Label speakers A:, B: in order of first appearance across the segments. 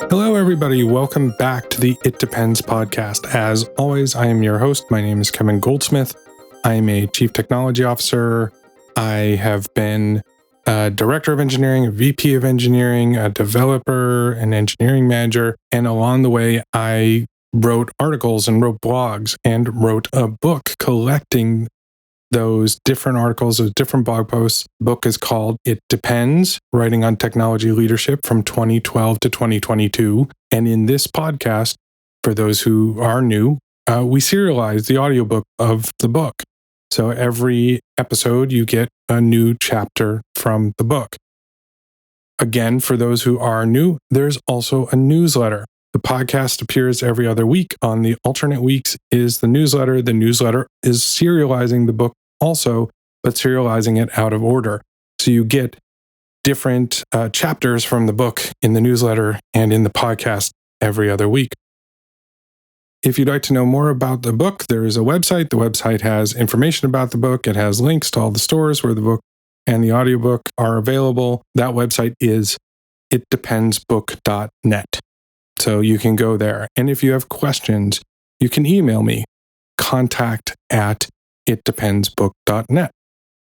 A: Hello, everybody. Welcome back to the It Depends podcast. As always, I am your host. My name is Kevin Goldsmith. I am a chief technology officer. I have been a director of engineering, a VP of engineering, a developer, an engineering manager. And along the way, I wrote articles and wrote blogs and wrote a book collecting those different articles, those different blog posts. The book is called It Depends, Writing on Technology Leadership from 2012 to 2022. And in this podcast, for those who are new, we serialize the audiobook of the book. So every episode, you get a new chapter from the book. Again, for those who are new, there's also a newsletter. The podcast appears every other week. On the alternate weeks is the newsletter. The newsletter is serializing the book also, but serializing it out of order. So you get different chapters from the book in the newsletter and in the podcast every other week. If you'd like to know more about the book, there is a website. The website has information about the book. It has links to all the stores where the book and the audiobook are available. That website is itdependsbook.net. So you can go there. And if you have questions, you can email me, contact@itdependsbook.net.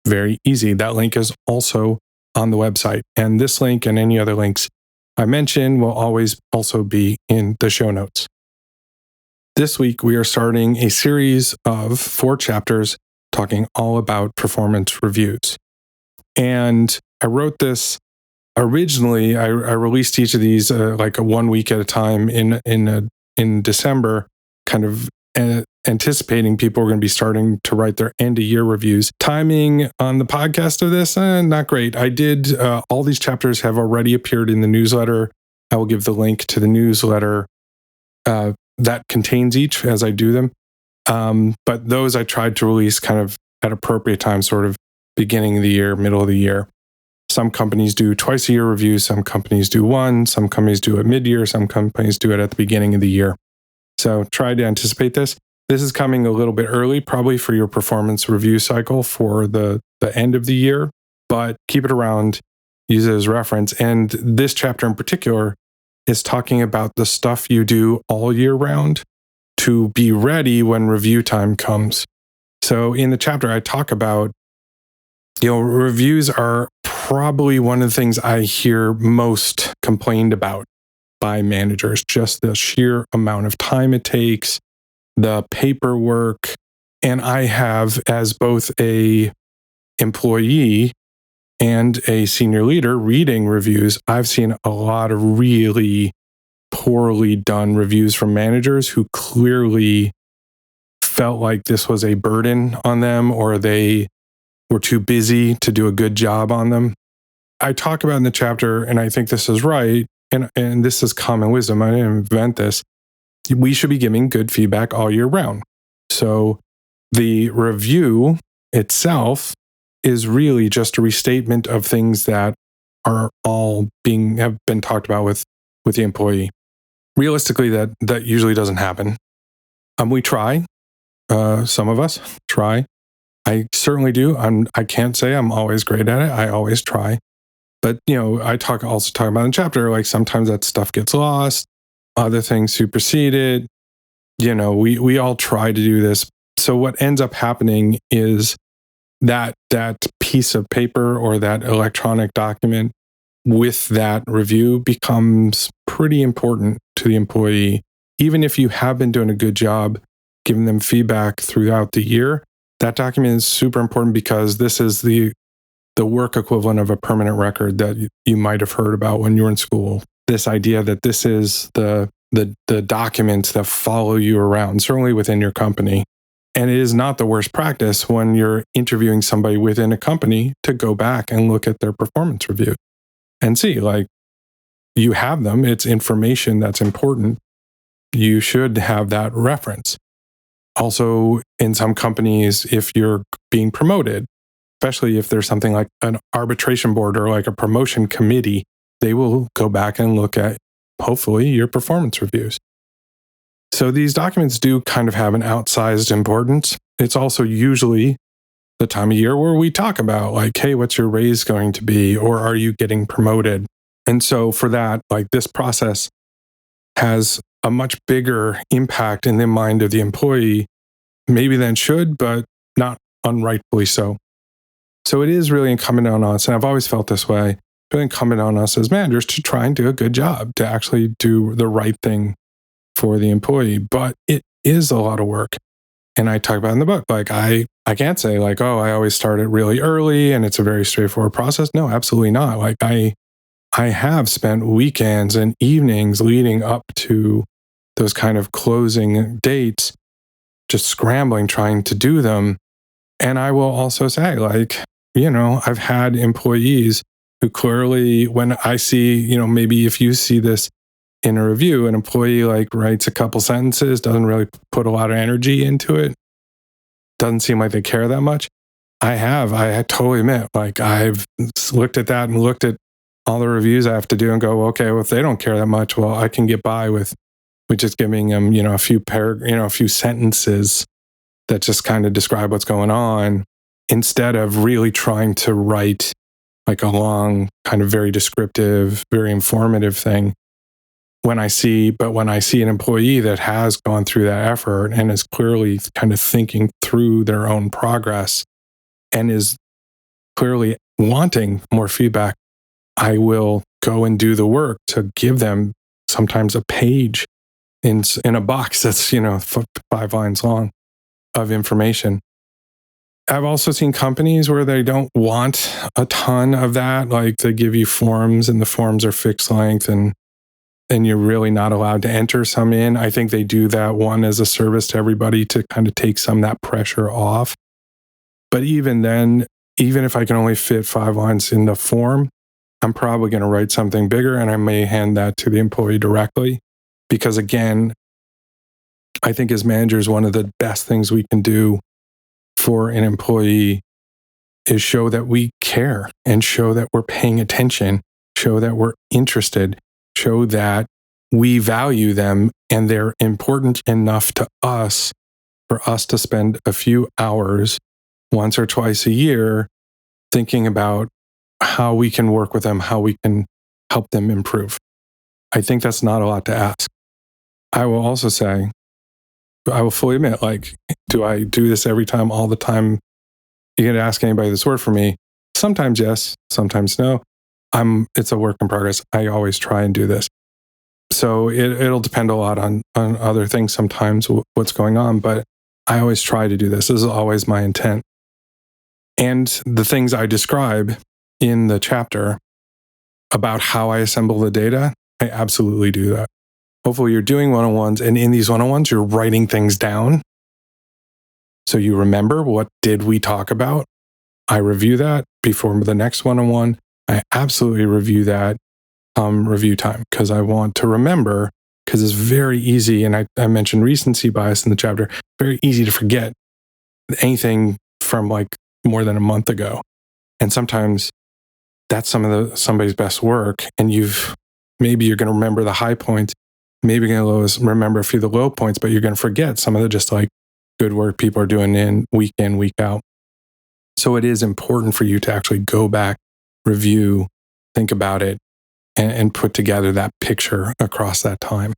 A: Very easy. That link is also on the website. And this link and any other links I mention will always also be in the show notes. This week, we are starting a series of 4 chapters talking all about performance reviews. And I wrote this originally. I released each of these like a 1 week at a time in December, kind of anticipating people were going to be starting to write their end of year reviews. Timing on the podcast of this, not great. I did, all these chapters have already appeared in the newsletter. I will give the link to the newsletter that contains each as I do them. But those I tried to release kind of at appropriate times, sort of beginning of the year, middle of the year. Some companies do twice a year reviews. Some companies do one. Some companies do it mid-year. Some companies do it at the beginning of the year. So try to anticipate this. This is coming a little bit early, probably for your performance review cycle for the end of the year, but keep it around, use it as reference. And this chapter in particular is talking about the stuff you do all year round to be ready when review time comes. So in the chapter, I talk about, reviews are probably one of the things I hear most complained about by managers, just the sheer amount of time it takes, the paperwork. And I have, as both a employee and a senior leader reading reviews, I've seen a lot of really poorly done reviews from managers who clearly felt like this was a burden on them, or they were too busy to do a good job on them. I talk about in the chapter, and I think this is right, and this is common wisdom. I didn't invent this. We should be giving good feedback all year round. So the review itself is really just a restatement of things that are all have been talked about with the employee. Realistically, that usually doesn't happen. We try. Some of us try. I certainly do. I can't say I'm always great at it. I always try. But, I also talk about in the chapter, like sometimes that stuff gets lost, other things supersede it. We all try to do this. So what ends up happening is that piece of paper or that electronic document with that review becomes pretty important to the employee. Even if you have been doing a good job giving them feedback throughout the year, that document is super important because this is the work equivalent of a permanent record that you might have heard about when you were in school. This idea that this is the documents that follow you around, certainly within your company. And it is not the worst practice when you're interviewing somebody within a company to go back and look at their performance review and see, like, you have them. It's information that's important. You should have that reference. Also, in some companies, if you're being promoted, especially if there's something like an arbitration board or like a promotion committee, they will go back and look at, hopefully, your performance reviews. So these documents do kind of have an outsized importance. It's also usually the time of year where we talk about, like, hey, what's your raise going to be? Or are you getting promoted? And so for that, like, this process has a much bigger impact in the mind of the employee, maybe than should, but not unrightfully so. So it is really incumbent on us, and I've always felt this way, really incumbent on us as managers to try and do a good job, to actually do the right thing for the employee. But it is a lot of work. And I talk about in the book, like I can't say like, oh, I always start it really early and it's a very straightforward process. No, absolutely not. Like I have spent weekends and evenings leading up to those kind of closing dates, just scrambling, trying to do them. And I will also say, like, I've had employees who clearly, when I see, maybe if you see this in a review, an employee like writes a couple sentences, doesn't really put a lot of energy into it, doesn't seem like they care that much. I totally admit, like I've looked at that and looked at all the reviews I have to do and go, okay, well, if they don't care that much, well, I can get by with just giving them, a few sentences that just kind of describe what's going on, instead of really trying to write like a long, kind of very descriptive, very informative thing. When I see an employee that has gone through that effort and is clearly kind of thinking through their own progress and is clearly wanting more feedback, I will go and do the work to give them sometimes a page in a box that's, 5 lines long of information. I've also seen companies where they don't want a ton of that. Like they give you forms and the forms are fixed length and you're really not allowed to enter some in. I think they do that, one, as a service to everybody to kind of take some of that pressure off. But even then, even if I can only fit 5 lines in the form, I'm probably going to write something bigger and I may hand that to the employee directly. Because again, I think as managers, one of the best things we can do for an employee is show that we care and show that we're paying attention, show that we're interested, show that we value them and they're important enough to us for us to spend a few hours once or twice a year thinking about how we can work with them, how we can help them improve. I think that's not a lot to ask. I will also say, I will fully admit, like, do I do this every time, all the time? You can ask anybody this work for me. Sometimes yes, sometimes no. It's a work in progress. I always try and do this. So it'll depend a lot on other things sometimes, what's going on, but I always try to do this. This is always my intent. And the things I describe in the chapter about how I assemble the data, I absolutely do that. Hopefully you're doing one-on-ones, and in these one-on-ones, you're writing things down. So you remember, what did we talk about? I review that before the next one-on-one. I absolutely review that review time because I want to remember, because it's very easy. And I mentioned recency bias in the chapter, very easy to forget anything from like more than a month ago. And sometimes that's somebody's best work. And maybe you're going to remember the high points, maybe you're going to remember a few of the low points, but you're going to forget some of the just like good work people are doing in, week out. So it is important for you to actually go back, review, think about it, and put together that picture across that time.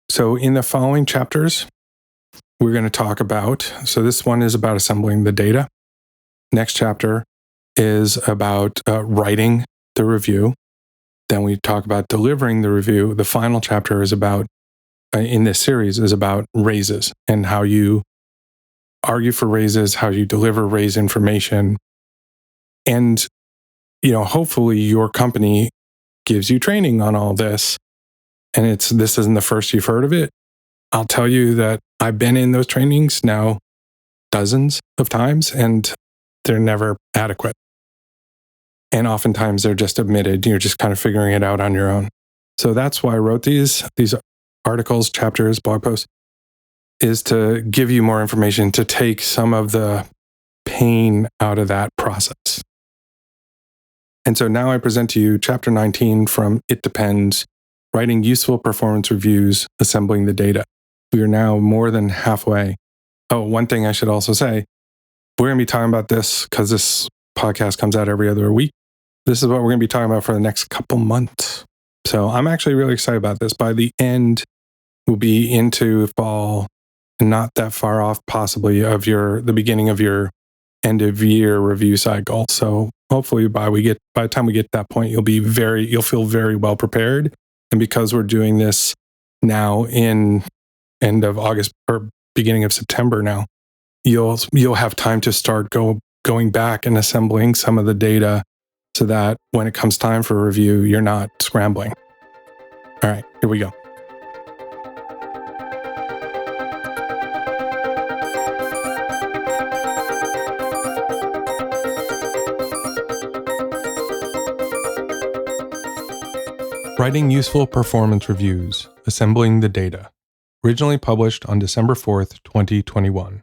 A: So in the following chapters, we're going to talk about, so this one is about assembling the data. Next chapter is about writing the review. Then we talk about delivering the review. The final chapter is about, in this series, is about raises and how you argue for raises, how you deliver raise information. And, hopefully your company gives you training on all this. And this isn't the first you've heard of it. I'll tell you that I've been in those trainings now dozens of times, and they're never adequate. And oftentimes they're just omitted. You're just kind of figuring it out on your own. So that's why I wrote these articles, chapters, blog posts, is to give you more information, to take some of the pain out of that process. And so now I present to you chapter 19 from It Depends, Writing Useful Performance Reviews, Assembling the Data. We are now more than halfway. Oh, one thing I should also say, we're going to be talking about this because this podcast comes out every other week. This is what we're going to be talking about for the next couple months. So I'm actually really excited about this. By the end, we'll be into fall, and not that far off possibly of the beginning of your end of year review cycle. So hopefully by the time we get to that point, you'll feel very well prepared. And because we're doing this now in end of August or beginning of September now, you'll have time to start going back and assembling some of the data so that when it comes time for review, you're not scrambling. All right, here we go. Writing Useful Performance Reviews, Assembling the Data. Originally published on December 4th, 2021.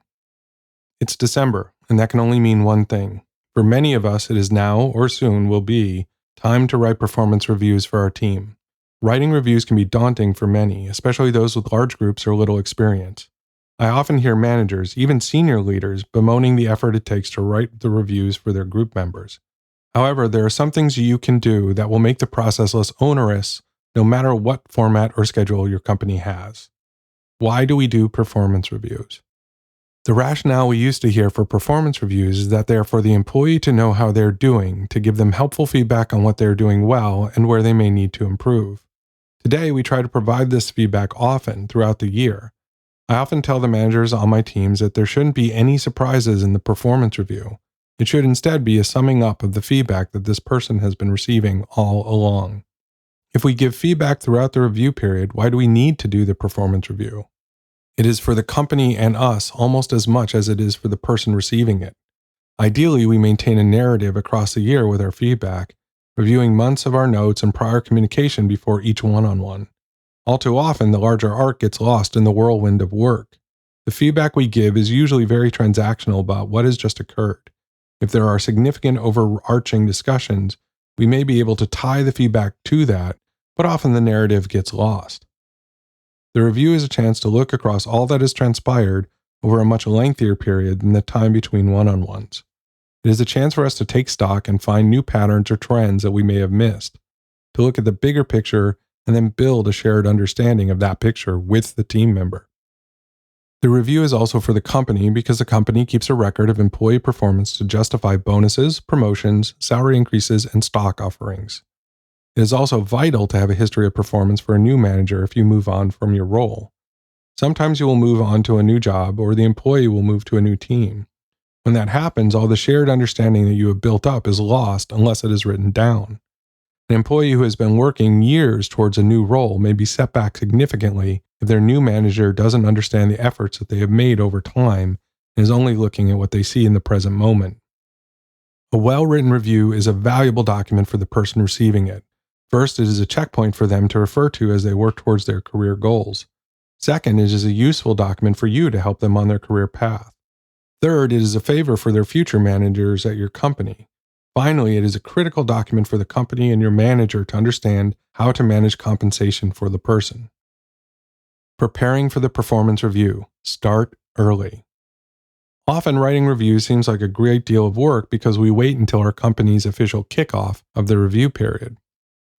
A: It's December, and that can only mean one thing. For many of us, it is now, or soon will be, time to write performance reviews for our team. Writing reviews can be daunting for many, especially those with large groups or little experience. I often hear managers, even senior leaders, bemoaning the effort it takes to write the reviews for their group members. However, there are some things you can do that will make the process less onerous, no matter what format or schedule your company has. Why do we do performance reviews? The rationale we used to hear for performance reviews is that they are for the employee to know how they're doing, to give them helpful feedback on what they're doing well and where they may need to improve. Today, we try to provide this feedback often throughout the year. I often tell the managers on my teams that there shouldn't be any surprises in the performance review. It should instead be a summing up of the feedback that this person has been receiving all along. If we give feedback throughout the review period, why do we need to do the performance review? It is for the company and us almost as much as it is for the person receiving it. Ideally, we maintain a narrative across the year with our feedback, reviewing months of our notes and prior communication before each one-on-one. All too often, the larger arc gets lost in the whirlwind of work. The feedback we give is usually very transactional about what has just occurred. If there are significant overarching discussions, we may be able to tie the feedback to that, but often the narrative gets lost. The review is a chance to look across all that has transpired over a much lengthier period than the time between one-on-ones. It is a chance for us to take stock and find new patterns or trends that we may have missed, to look at the bigger picture and then build a shared understanding of that picture with the team member. The review is also for the company because the company keeps a record of employee performance to justify bonuses, promotions, salary increases, and stock offerings. It is also vital to have a history of performance for a new manager if you move on from your role. Sometimes you will move on to a new job or the employee will move to a new team. When that happens, all the shared understanding that you have built up is lost unless it is written down. An employee who has been working years towards a new role may be set back significantly if their new manager doesn't understand the efforts that they have made over time and is only looking at what they see in the present moment. A well-written review is a valuable document for the person receiving it. First, it is a checkpoint for them to refer to as they work towards their career goals. Second, it is a useful document for you to help them on their career path. Third, it is a favor for their future managers at your company. Finally, it is a critical document for the company and your manager to understand how to manage compensation for the person. Preparing for the performance review. Start early. Often writing reviews seems like a great deal of work because we wait until our company's official kickoff of the review period.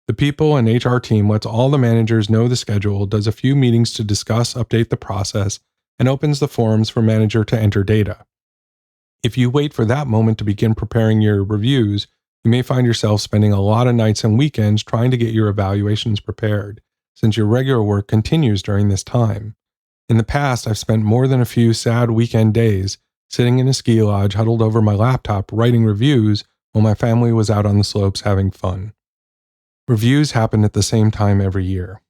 A: The people and HR team lets all the managers know the schedule, does a few meetings to discuss, update the process, and opens the forums for manager to enter data. If you wait for that moment to begin preparing your reviews, you may find yourself spending a lot of nights and weekends trying to get your evaluations prepared, since your regular work continues during this time. In the past, I've spent more than a few sad weekend days sitting in a ski lodge huddled over my laptop writing reviews while my family was out on the slopes having fun. Reviews happen at the same time every year.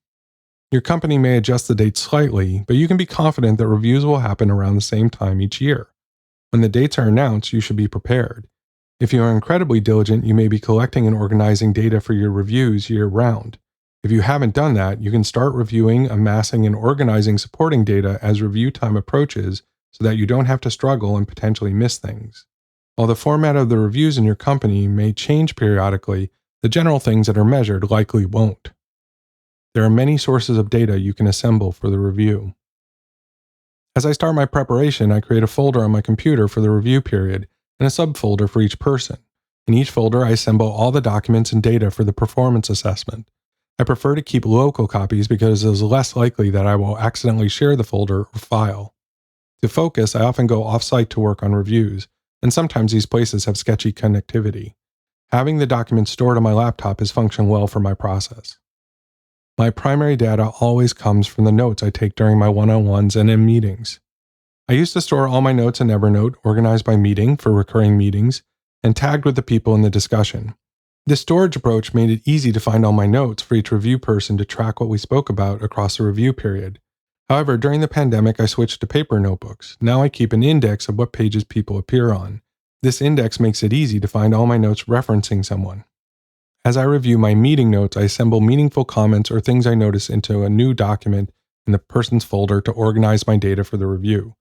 A: Your company may adjust the date slightly, but you can be confident that reviews will happen around the same time each year. When the dates are announced, you should be prepared. If you are incredibly diligent, you may be collecting and organizing data for your reviews year-round. If you haven't done that, you can start reviewing, amassing, and organizing supporting data as review time approaches so that you don't have to struggle and potentially miss things. While the format of the reviews in your company may change periodically, the general things that are measured likely won't. There are many sources of data you can assemble for the review. As I start my preparation, I create a folder on my computer for the review period and a subfolder for each person. In each folder, I assemble all the documents and data for the performance assessment. I prefer to keep local copies because it is less likely that I will accidentally share the folder or file. To focus, I often go off-site to work on reviews, and sometimes these places have sketchy connectivity. Having the documents stored on my laptop has functioned well for my process. My primary data always comes from the notes I take during my one-on-ones and in meetings. I used to store all my notes in Evernote, organized by meeting for recurring meetings, and tagged with the people in the discussion. This storage approach made it easy to find all my notes for each review person to track what we spoke about across the review period. However, during the pandemic, I switched to paper notebooks. Now I keep an index of what pages people appear on. This index makes it easy to find all my notes referencing someone. As I review my meeting notes, I assemble meaningful comments or things I notice into a new document in the person's folder to organize my data for the review.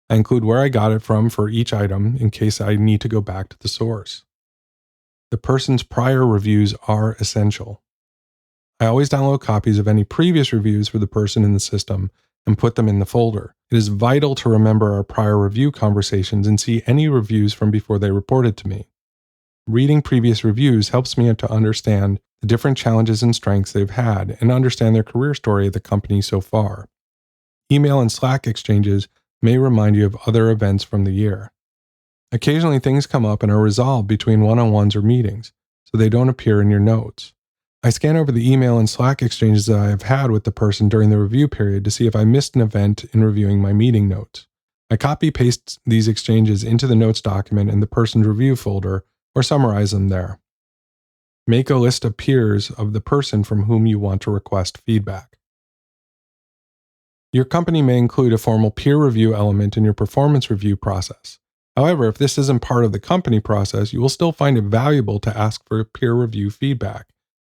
A: I include where I got it from for each item in case I need to go back to the source. The person's prior reviews are essential. I always download copies of any previous reviews for the person in the system and put them in the folder. It is vital to remember our prior review conversations and see any reviews from before they reported to me. Reading previous reviews helps me to understand the different challenges and strengths they've had and understand their career story at the company so far. Email and Slack exchanges may remind you of other events from the year. Occasionally things come up and are resolved between one-on-ones or meetings, so they don't appear in your notes. I scan over the email and Slack exchanges that I have had with the person during the review period to see if I missed an event in reviewing my meeting notes. I copy-paste these exchanges into the notes document in the person's review folder or summarize them there. Make a list of peers of the person from whom you want to request feedback. Your company may include a formal peer review element in your performance review process. However, if this isn't part of the company process, you will still find it valuable to ask for peer review feedback.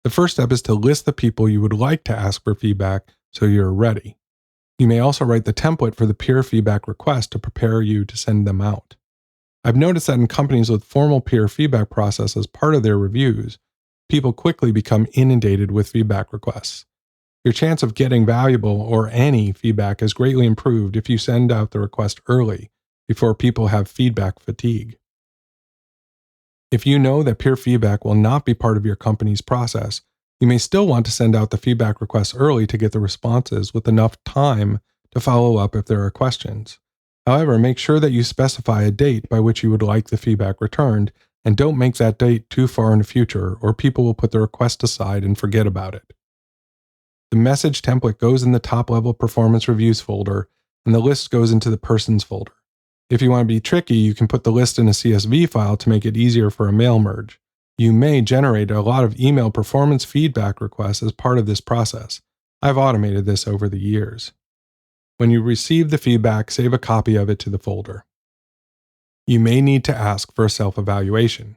A: The first step is to list the people you would like to ask for feedback so you're ready. You may also write the template for the peer feedback request to prepare you to send them out. I've noticed that in companies with formal peer feedback process as part of their reviews, people quickly become inundated with feedback requests. Your chance of getting valuable or any feedback is greatly improved if you send out the request early, before people have feedback fatigue. If you know that peer feedback will not be part of your company's process, you may still want to send out the feedback requests early to get the responses with enough time to follow up if there are questions. However, make sure that you specify a date by which you would like the feedback returned, and don't make that date too far in the future, or people will put the request aside and forget about it. The message template goes in the top-level performance reviews folder, and the list goes into the person's folder. If you want to be tricky, you can put the list in a CSV file to make it easier for a mail merge. You may generate a lot of email performance feedback requests as part of this process. I've automated this over the years. When you receive the feedback, save a copy of it to the folder. You may need to ask for a self-evaluation.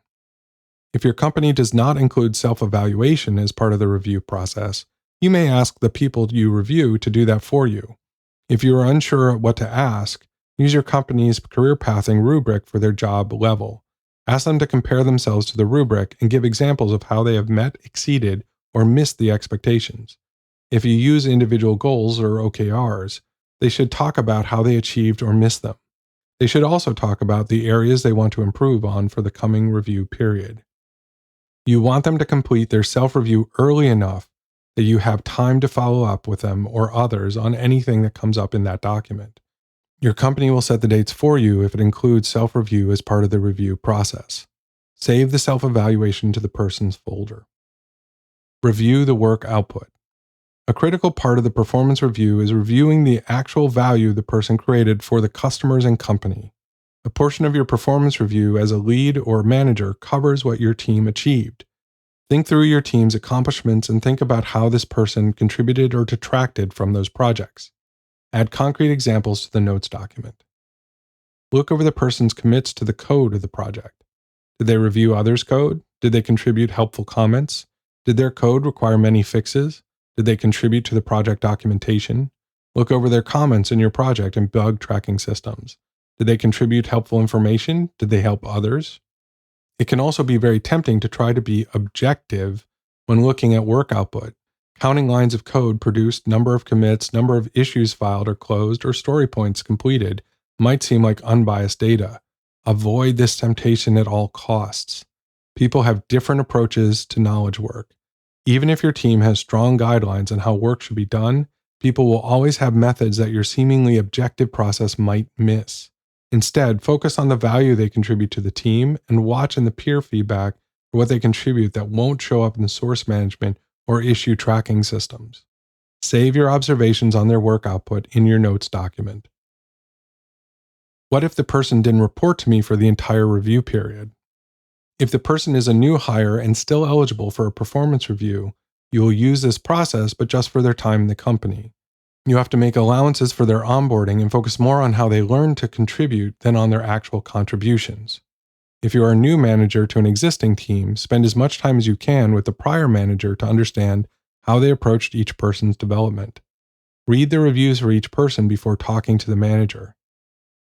A: If your company does not include self-evaluation as part of the review process, you may ask the people you review to do that for you. If you are unsure what to ask, use your company's career pathing rubric for their job level. Ask them to compare themselves to the rubric and give examples of how they have met, exceeded, or missed the expectations. If you use individual goals or OKRs, they should talk about how they achieved or missed them. They should also talk about the areas they want to improve on for the coming review period. You want them to complete their self-review early enough that you have time to follow up with them or others on anything that comes up in that document. Your company will set the dates for you if it includes self-review as part of the review process. Save the self-evaluation to the person's folder. Review the work output. A critical part of the performance review is reviewing the actual value the person created for the customers and company. A portion of your performance review as a lead or manager covers what your team achieved. Think through your team's accomplishments and think about how this person contributed or detracted from those projects. Add concrete examples to the notes document. Look over the person's commits to the code of the project. Did they review others' code? Did they contribute helpful comments? Did their code require many fixes? Did they contribute to the project documentation? Look over their comments in your project and bug tracking systems. Did they contribute helpful information? Did they help others? It can also be very tempting to try to be objective when looking at work output. Counting lines of code produced, number of commits, number of issues filed or closed, or story points completed might seem like unbiased data. Avoid this temptation at all costs. People have different approaches to knowledge work. Even if your team has strong guidelines on how work should be done, people will always have methods that your seemingly objective process might miss. Instead, focus on the value they contribute to the team and watch in the peer feedback for what they contribute that won't show up in the source management or issue tracking systems. Save your observations on their work output in your notes document. What if the person didn't report to me for the entire review period? If the person is a new hire and still eligible for a performance review, you will use this process, but just for their time in the company. You have to make allowances for their onboarding and focus more on how they learn to contribute than on their actual contributions. If you are a new manager to an existing team, spend as much time as you can with the prior manager to understand how they approached each person's development. Read the reviews for each person before talking to the manager.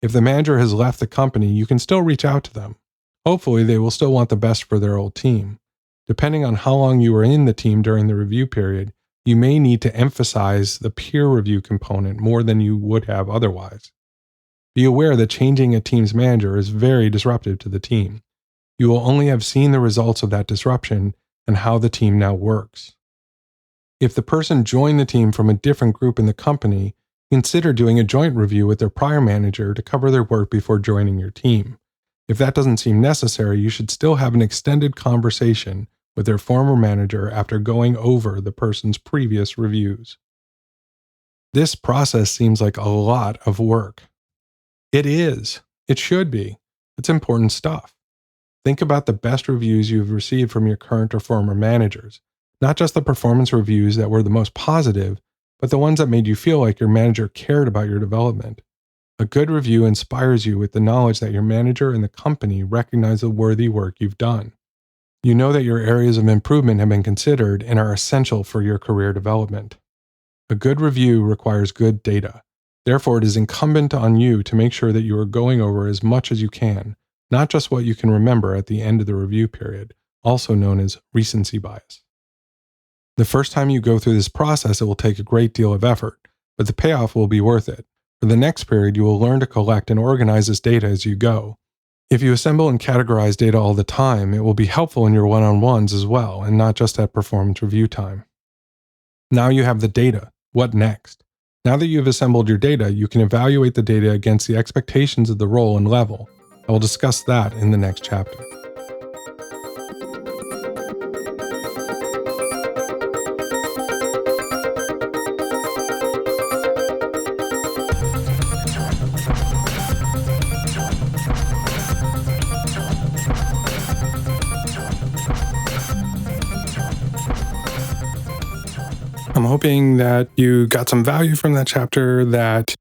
A: If the manager has left the company, you can still reach out to them. Hopefully, they will still want the best for their old team. Depending on how long you were in the team during the review period, you may need to emphasize the peer review component more than you would have otherwise. Be aware that changing a team's manager is very disruptive to the team. You will only have seen the results of that disruption and how the team now works. If the person joined the team from a different group in the company, consider doing a joint review with their prior manager to cover their work before joining your team. If that doesn't seem necessary, you should still have an extended conversation with their former manager after going over the person's previous reviews. This process seems like a lot of work. It is. It should be. It's important stuff. Think about the best reviews you've received from your current or former managers, not just the performance reviews that were the most positive, but the ones that made you feel like your manager cared about your development. A good review inspires you with the knowledge that your manager and the company recognize the worthy work you've done. You know that your areas of improvement have been considered and are essential for your career development. A good review requires good data. Therefore, it is incumbent on you to make sure that you are going over as much as you can, not just what you can remember at the end of the review period, also known as recency bias. The first time you go through this process, it will take a great deal of effort, but the payoff will be worth it. For the next period, you will learn to collect and organize this data as you go. If you assemble and categorize data all the time, it will be helpful in your one-on-ones as well, and not just at performance review time. Now you have the data. What next? Now that you've assembled your data, you can evaluate the data against the expectations of the role and level. I will discuss that in the next chapter. I'm hoping that you got some value from that chapter, that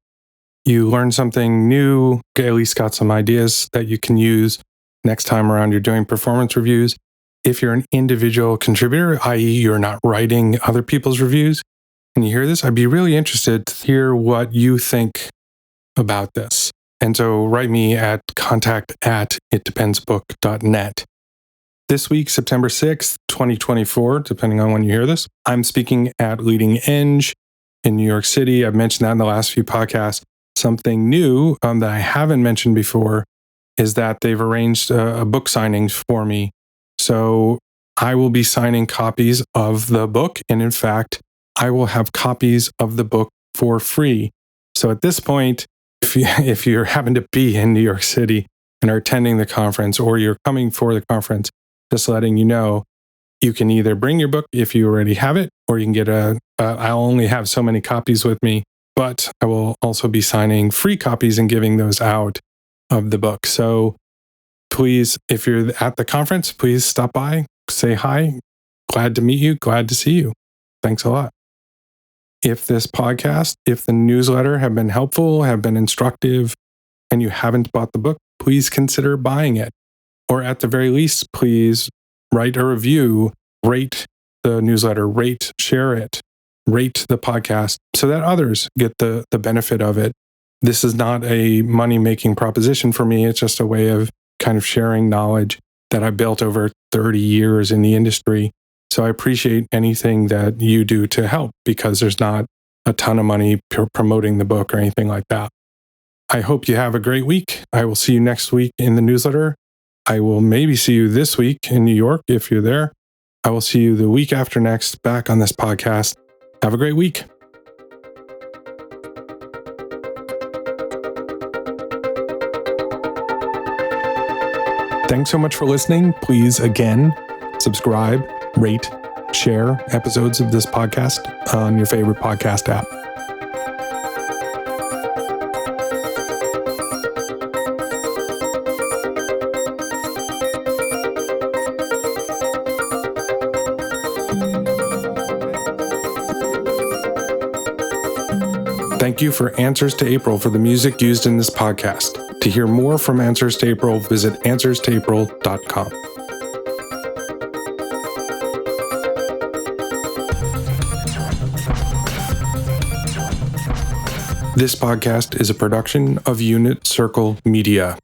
A: you learned something new, at least got some ideas that you can use next time around you're doing performance reviews. If you're an individual contributor, i.e. you're not writing other people's reviews, and you hear this, I'd be really interested to hear what you think about this. And so write me at contact@itdependsbook.net. This week, September 6th, 2024, depending on when you hear this, I'm speaking at Leading Eng in New York City. I've mentioned that in the last few podcasts. Something new that I haven't mentioned before is that they've arranged a book signing for me. So I will be signing copies of the book. And in fact, I will have copies of the book for free. So at this point, if you happen to be in New York City and are attending the conference, or you're coming for the conference, just letting you know, you can either bring your book if you already have it, or you can get I'll only have so many copies with me, but I will also be signing free copies and giving those out of the book. So please, if you're at the conference, please stop by, say hi. Glad to meet you. Glad to see you. Thanks a lot. If this podcast, if the newsletter have been helpful, have been instructive, and you haven't bought the book, please consider buying it. Or at the very least, please write a review, rate the newsletter, share it, rate the podcast so that others get the benefit of it. This is not a money-making proposition for me. It's just a way of kind of sharing knowledge that I built over 30 years in the industry. So I appreciate anything that you do to help, because there's not a ton of money promoting the book or anything like that. I hope you have a great week. I will see you next week in the newsletter. I will maybe see you this week in New York if you're there. I will see you the week after next back on this podcast. Have a great week. Thanks so much for listening. Please, again, subscribe, rate, share episodes of this podcast on your favorite podcast app. Thank you for Answers to April for the music used in this podcast. To hear more from Answers to April, visit answerstoapril.com. This podcast is a production of Unit Circle Media.